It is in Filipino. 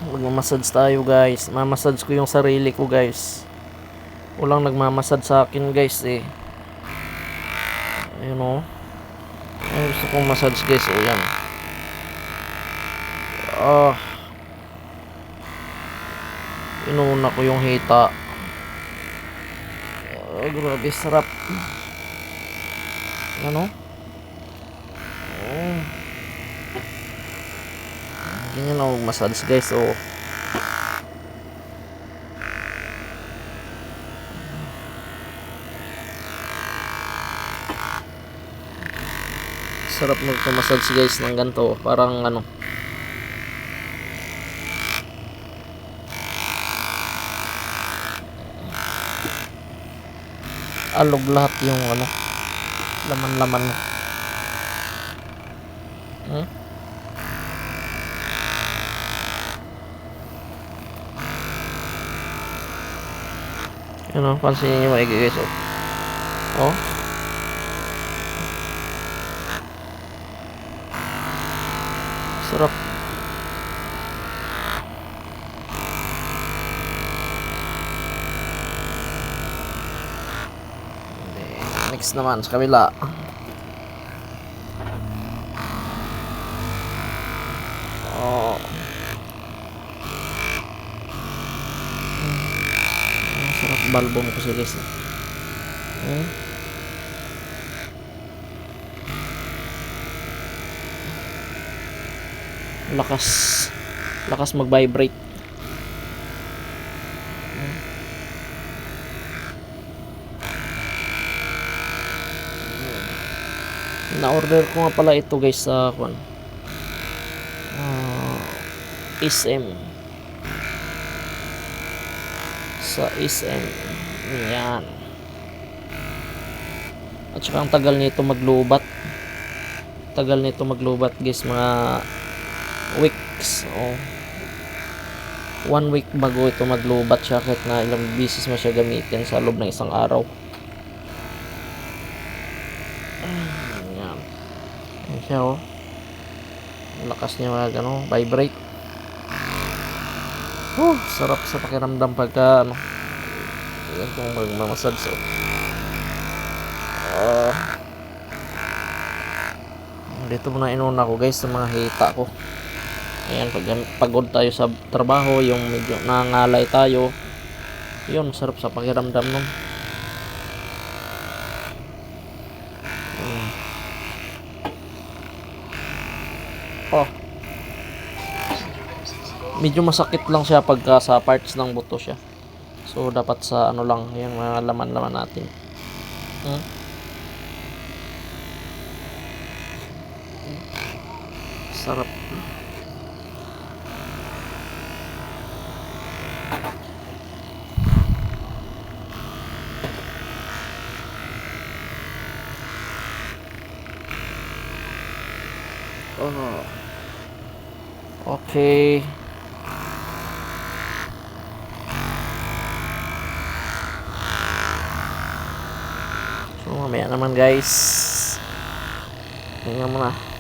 Magmamassage tayo guys. Mamassage ko yung sarili ko guys. Walang nagmamassage sa akin guys eh. Ayun o. Ay, gusto kong massage guys. O yan. Inuna ko yung hita. Grabe sarap. Ano? Ganyan ako mag-massage guys. Sarap magpa-massage guys ng ganito. Parang ano, alog lahat yung ano, laman-laman mo. Ano, pansinin nyo maigi guys. Sarap. Next naman sa kabila. Sarap balbong ko siya guys. Lakas mag-vibrate. Na-order ko nga pala ito guys sa SM. Sa SM. Yan. At saka ang tagal nito maglubat. Guys, mga weeks. 1 week bago ito maglubat siya, kahit na ilang beses mo siya gamitin sa loob ng isang araw. Yan. Yan siya lakas niya vibrate. Sarap sa pakiramdam pagka itong magmamassage. Dito muna inuna ko guys sa mga hita ko. Ayan, pagod tayo sa trabaho, yung medyo nangangalay tayo, yun, sarap sa pakiramdam nun. Medyo masakit lang siya pagka sa parts ng buto siya. So dapat sa ano lang, yung mga laman-laman natin. Sarap. Okay. So mamaya naman guys. Tingnan mo na.